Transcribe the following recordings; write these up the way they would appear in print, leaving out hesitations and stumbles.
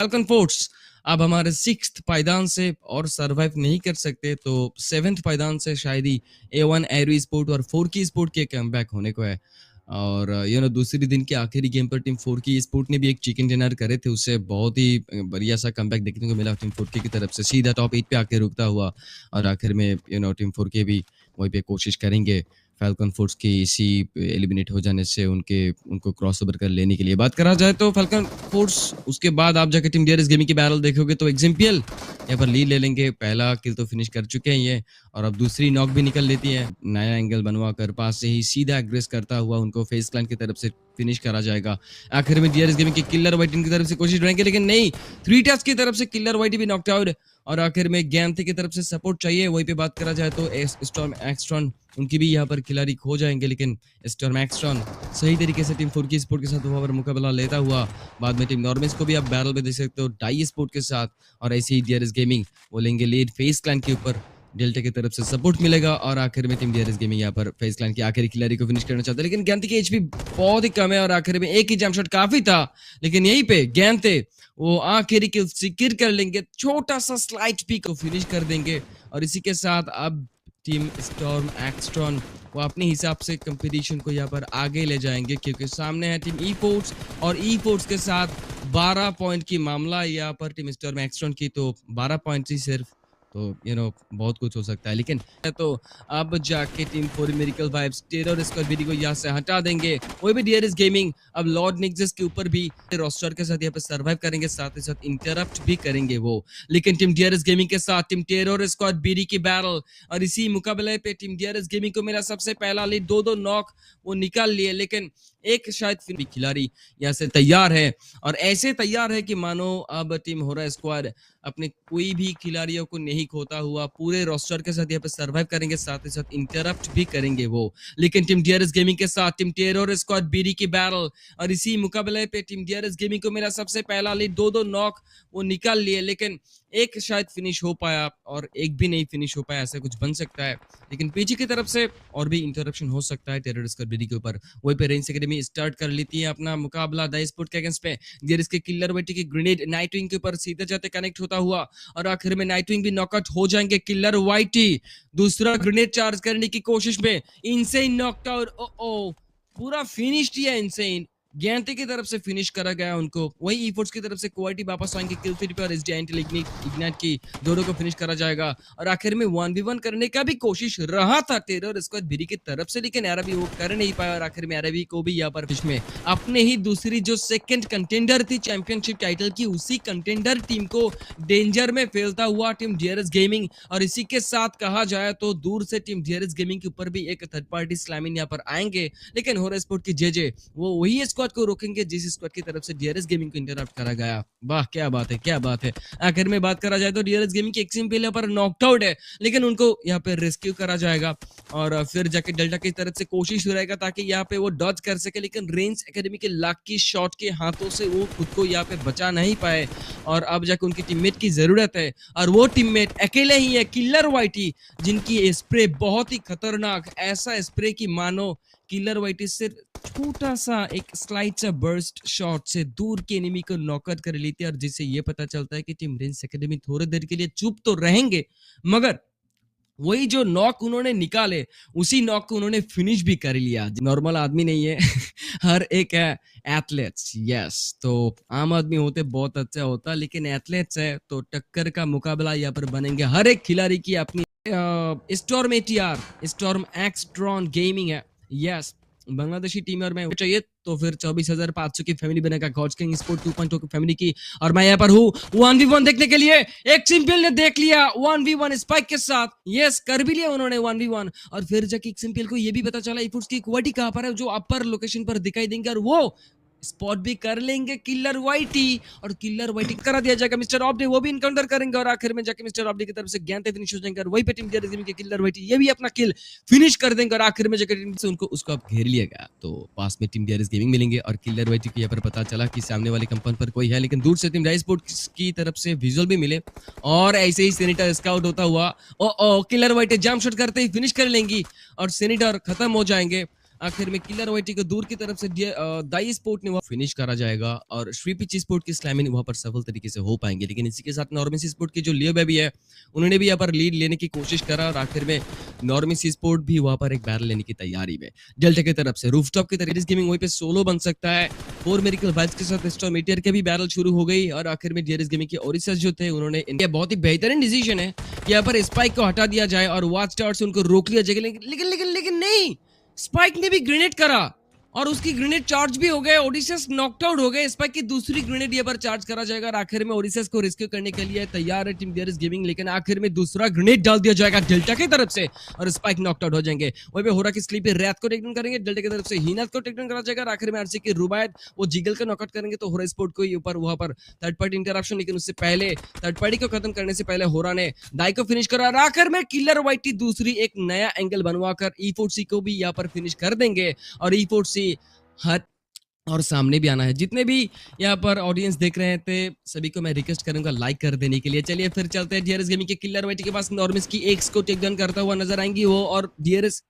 Falcon forts अब हमारे 6th पायदान से और सरवाइव नहीं कर सकते, तो 7th पायदान से शायद ही A1 एरो स्पोर्ट और 4 स्पोर्ट के कमबैक होने को है। और दूसरी दिन के आखिरी गेम पर टीम 4 स्पोर्ट ने भी एक चिकन डिनर करे थे, उससे बहुत ही बढ़िया सा कमबैक देखने को मिला टीम 4 की तरफ से, सीधा टॉप 8 पे आके रुकता हुआ। और आखिर में टीम 4 भी वहीं पे कोशिश करेंगे फाल्कन फोर्ट्स के इसी एलिमिनेट हो जाने से उनको क्रॉसओवर कर लेने के लिए। बात करा जाए तो फाल्कन फोर्ट्स उसके बाद आप जाकर टीम डीआरएस गेमिंग की बैरल देखोगे तो एग्जाम्पल यहाँ पर लीड ले लेंगे। पहला किल तो फिनिश कर चुके हैं ये, और अब दूसरी नॉक भी निकल लेती है। नया एंगल बनवा कर पास से ही सीधा एग्रेस करता हुआ उनको फेस क्लान की तरफ से फिनिश करा जाएगा। आखिर में डीआरएस गेमिंग के किलर वाइट की तरफ से कोशिश रहेंगे, लेकिन नहीं, 3 टास्क की तरफ से किलर वाइट भी नॉकड आउट। और आखिर में गैंथी की तरफ से सपोर्ट चाहिए, वहीं पे बात करा जाए तो स्टॉर्म एक्सट्रॉन उनकी भी यहाँ पर खिलाड़ी खो जाएंगे, लेकिन स्टॉर्म एक्सट्रॉन सही तरीके से टीम 4 की स्पोर्ट के साथ वहां पर मुकाबला लेता हुआ बाद में टीम नॉर्मिस को भी आप बैरल में देख सकते हो डाई स्पोर्ट के साथ। और ऐसे ही डीआरएस गेमिंग वो लेंगे लीड फेस क्लैन के ऊपर, डेल्टा की तरफ से सपोर्ट मिलेगा। और आखिर में टीम डीआरएस गेमिंग यहाँ पर फेस क्लैन की आखिरी खिलाड़ी को फिनिश करना चाहते हैं, लेकिन गैंथी की एचपी बहुत ही कम है और आखिर में एक ही जंप शॉट काफी था, लेकिन यहीं पे गैंथे वो आखिरी किल सिक्योर कर लेंगे, छोटा सा स्लाइड पी को फिनिश कर देंगे। और इसी के साथ अब टीम स्टॉर्म एक्सट्रॉन वो अपने हिसाब से कंपटीशन को यहाँ पर आगे ले जाएंगे, क्योंकि सामने है टीम ई फोर्ट्स और ई फोर्ट्स के साथ 12 पॉइंट की मामला यहाँ पर टीम स्टॉर्म एक्सट्रॉन की, तो 12 पॉइंट ही सिर्फ, तो बहुत कुछ हो सकता है। लेकिन तो अब जाके team 4 miracle vibes terror squad को यहाँ से हटा देंगे। वही भी डीआरएस गेमिंग अब लॉर्ड निक्सस के ऊपर भी रोस्टर के साथ यहाँ पे सर्वाइव करेंगे, साथ ही साथ इंटरप्ट भी करेंगे वो। लेकिन टीम डीआरएस गेमिंग के साथ टीम टेरर स्क्वाड बीडी की बैरल, और इसी मुकाबले पे टीम डीआरएस गेमिंग को मेरा सबसे पहला लीड, 2-2 नॉक वो निकाल लिए, लेकिन एक शायद फिर खिलाड़ी यहाँ से तैयार है, और ऐसे तैयार है कि मानो अब टीम होरा स्क्वाड अपने कोई भी खिलाड़ियों को नहीं खोता हुआ पूरे रोस्टर के साथ यहाँ पे सर्वाइव करेंगे, साथ ही साथ इंटरप्ट भी करेंगे वो। लेकिन टीम डीआरएस गेमिंग के साथ टीम टेरर स्क्वाड बीडी की बैरल, और इसी मुकाबले पे टीम डीआरएस गेमिंग को मेरा सबसे पहला लीड, 2-2 नॉक वो निकाल लिए, लेकिन एक शायद फिनिश हो पाया और एक भी नहीं फिनिश हो पाया, ऐसा कुछ बन सकता है। लेकिन पीछे की तरफ से और भी इंटरप्शन हो सकता है टेरर स्क्वाड बीडी के ऊपर। वहीं पे रेंज एकेडमी स्टार्ट कर लेती है अपना मुकाबला द स्पोर्ट के अगेंस्ट पे। डीआरएस के किलर वाइटी की ग्रेनेड नाइटविंग के ऊपर सीधे जाते कनेक्ट होता हुआ, और आखिर में नाइटविंग भी नॉकआउट हो जाएंगे। किलर वाइटी दूसरा ग्रेनेड चार्ज करने की कोशिश में, इनसेन नॉकड आउट, ओ पूरा फिनिश किया इनसेन, गैंती की तरफ से फिनिश करा गया उनको। वही ई फोर्ट्स की तरफ से क्वालिटी वापस आएंगे, किल फीड पे और एसडी इग्नाइट की दोनों को फिनिश करा जाएगा। और आखिर में 1v1 करने का भी कोशिश रहा था टेरर स्क्वाड बीडी की तरफ से, लेकिन अरबी वो कर नहीं पाया, और आखिर में अरबी को भी यहाँ पर फिश में अपने ही दूसरी जो सेकंड कंटेंडर थी चैंपियनशिप टाइटल की, उसी कंटेंडर टीम को डेंजर में फैलता हुआ टीम डीआरएस गेमिंग। और इसी के साथ कहा जाए तो दूर से टीम डीआरएस गेमिंग के ऊपर भी एक थर्ड पार्टी स्लैमिंग यहाँ पर आएंगे, लेकिन होरा स्पोर्ट की जेजे वो वही स्क्वाड को रोकेंगे जिस स्क्वाड की तरफ से डीआरएस गेमिंग को इंटरप्ट करा गया। वाह क्या बात है, क्या बात है। आखिर में बात करा जाए तो डीआरएस गेमिंग की एक्सिम्पल यहाँ पर नॉकड आउट है, लेकिन उनको यहाँ पे रेस्क्यू करा जाएगा, और फिर जाके डेल्टा की तरफ से कोशिश रहेगा ताकि यहाँ पे वो डॉज कर सके, लेकिन रेंज एकेडमी के लकी शॉट के हाथों से वो खुद को यहाँ पे बचा नहीं पाए, और अब जाके उनकी टीममेट की जरूरत है, और वो टीममेट अकेले ही है किलर वाइटी, जिनकी स्प्रे बहुत ही खतरनाक, ऐसा स्प्रे की मानो किलर वाइटी सिर्फ छोटा सा एक स्लाइड सा बर्स्ट शॉट से दूर के एनिमी को नॉकआउट कर लेती है, और जिससे ये पता चलता है कि टीम रेंज एकेडमी थोड़ी देर के लिए चुप तो रहेंगे, मगर वही जो नॉक उन्होंने निकाले उसी नॉक को उन्होंने फिनिश भी कर लिया। नॉर्मल आदमी नहीं है हर एक है एथलेट्स, यस, तो आम आदमी होते बहुत अच्छा होता, लेकिन एथलेट्स है तो टक्कर का मुकाबला यहाँ पर बनेंगे। हर एक खिलाड़ी की अपनी स्टॉर्म एटीआर स्टॉर्म एक्सट्रॉन गेमिंग है, यस, बांग्लादेशी टीम और मैं चाहिए तो फिर 24,500 की फैमिली बनेगा गॉड्स किंग स्पोर्ट 2.0 की फैमिली की, और मैं यहाँ पर हूँ 1v1 देखने के लिए। एक सिंपल ने देख लिया 1v1 स्पाइक के साथ, यस कर भी लिया उन्होंने 1v1, और फिर जाके एक सिंपल को ये भी पता चला इफुट्स की क्वालिटी कहाँ पर है, जो अपर लोकेशन पर दिखाई देंगे, और वो स्पॉट भी कर लेंगे किलर वाइटी, और किलर वाइटी करा दिया जाएगा। मिस्टर ऑब्डे वो भी इनकाउंटर करेंगे, और आखिर में जाके मिस्टर ऑब्डे की तरफ से ज्ञानते फिनिश हो जाएंगे, और वही पे टीम डीआरएस गेमिंग के किलर वाइटी ये भी अपना किल फिनिश कर देंगे, और आखिर में जाकर टीम से उसको अब घेर लिया गया, तो पास में टीम डीआरएस गेमिंग मिलेंगे, और किलर वाइटी को यहाँ पर पता चला कि सामने वाले कंपाउंड पर कोई है, लेकिन दूर से टीम डाई स्पोर्ट्स की तरफ से विजुअल भी मिले, और ऐसे ही सेनेटर स्काउट होता हुआ किलर वाइटी जंप शॉट करते ही फिनिश कर लेंगी, और सेनेटर खत्म हो जाएंगे। आखिर में किलर वाइटी को दूर की तरफ से दाई स्पोर्ट ने वहाँ फिनिश करा जाएगा और श्रीपिच स्पोर्ट की स्लैमिंग वहाँ पर सफल तरीके से हो पाएंगे। लेकिन इसी के साथ नॉर्मिस स्पोर्ट की जो लियो बेबी है उन्होंने भी यहाँ पर लीड लेने की कोशिश करा और आखिर में नॉर्मिस स्पोर्ट भी वहाँ पर एक बैरल लेने की तैयारी में। डेल्टा की तरफ से रूफटॉप की तरफ गेमिंग वहीं पे सोलो बन सकता है। 4 मेरिकल वाइल्स के साथ स्टॉर्म मीटियर के भी बैरल शुरू हो गई और आखिर में डीआरएस गेमिंग के ओरिसस जो थे उन्होंने इनके बहुत ही बेहतरीन डिसीजन है कि यहाँ पर स्पाइक को हटा दिया जाए और वॉच टावर से उनको रोक लिया जाएगा। लेकिन नहीं, स्पाइक ने भी ग्रेनेड करा और उसकी ग्रेनेड चार्ज भी हो गए। ओडिसेस नॉकड आउट हो गए। स्पाइक की दूसरी ग्रेनेड ये पर चार्ज करा जाएगा और आखिर में ओडिसेस को रेस्क्यू करने के लिए तैयार है टीम डीआरएस गेमिंग। लेकिन आखिर में दूसरा ग्रेनेड डाल दिया जाएगा डेल्टा की तरफ से और स्पाइक नॉकड आउट हो जाएंगे। वहीं पे होरा की स्लीपी रैथ को टेक डाउन करेंगे, डेल्टा की तरफ से हिनाथ को टेक डाउन करा जाएगा और आखिर में आरसी की रुबायत वो जिगल का नॉकआउट करेंगे तो होरा स्पोर्ट को ऊपर वहां पर थर्ड पार्टी इंटरप्शन। लेकिन उससे पहले थर्ड पार्टी को खत्म करने से पहले होरा ने दाई को फिनिश करा और आखिर में किलर वाइटी दूसरी एक नया एंगल बनवाकर E4C को भी यहाँ पर फिनिश कर देंगे और E4C हर और सामने भी आना है। जितने भी यहाँ पर ऑडियंस देख रहे थे सभी को मैं रिक्वेस्ट करूंगा लाइक कर देने के लिए। चलिए फिर चलते हैं डीआरएस गेमिंग के किलर वाइटी के पास। नॉर्मिस की एक्स को टेक डाउन करता हुआ नजर आएंगी वो और डीआरएस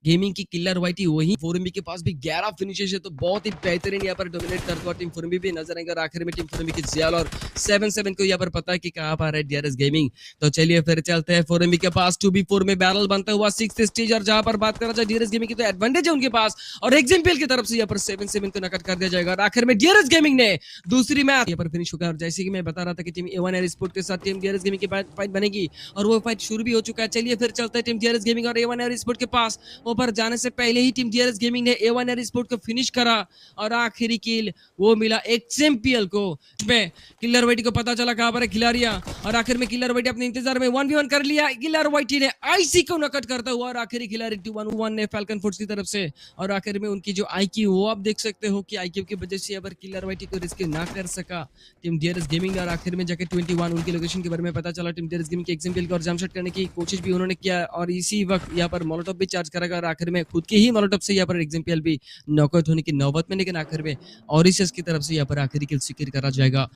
गेमिंग की किलर वाइटी वही फोरमी के पास भी 11 फिनिशेस है तो बहुत ही बेहतरीन यहाँ पर डोमिनेट करता हुआ टीम फोरमी भी नजर आएंगे और आखिर में टीम फोरमी की जियाल और 7-7 को यहाँ पर पता है कि कहाँ पर है डीआरएस गेमिंग। तो चलिए फिर चलते हैं फोरमी के पास 2v4 में बैरल बनता हुआ 6th स्टेज और जहां पर बात करा जाए डीआरएस गेमिंग की तो एडवांटेज है उनके पास और एग्जाम्पल की तरफ से यहाँ पर 7-7 को नकट कर दिया जाएगा और आखिर में डीआरएस गेमिंग ने दूसरी मैच यहाँ पर फिनिश होगा। और जैसे कि मैं बता रहा था कि टीम A1 एयर स्पोर्ट के साथ टीम डीआरएस गेमिंग की फाइट बनेगी और वो फाइट शुरू भी हो चुका है। चलिए फिर चलते हैं टीम डीआरएस गेमिंग और A1 एयर स्पोर्ट के पास। ऊपर जाने से पहले ही टीम डीआरएस गेमिंग ने A1 एयर स्पोर्ट को फिनिश करा और आखिरी किल वो मिला एक्सएमपीएल को। में किलर वाइटी को पता चला कहां पर है खिलाड़ियां और आखिर में किलर वाइटी अपने इंतजार में 1v1 कर लिया। किलर वाइटी ने आईसी को नकट करता हुआ और आखिरी खिलाड़ी 2-1 ने फैल्कन फूड्स की तरफ से और आखिर में उनकी जो आईक्यू वो आप देख सकते हो कि आईक्यू की वजह से अगर किलर वाइटी को रिस्क ना कर सका टीम डीआरएस गेमिंग और आखिर में जाके 21 उनकी लोकेशन के बारे में पता चला। टीम डीआरएस गेमिंग के एक्सएमपीएल को और जमशट करने की कोशिश भी उन्होंने किया और इसी वक्त यहाँ पर मोलोटॉप भी चार्ज करेगा और आखिर में खुद के ही मोलोटॉप से यहाँ पर एग्जाम्पल भी नॉकआउट होने की नौबत में। लेकिन आखिर में ऑरिसस की तरफ से यहाँ पर आखिरी किल सिक्योर करा जाएगा।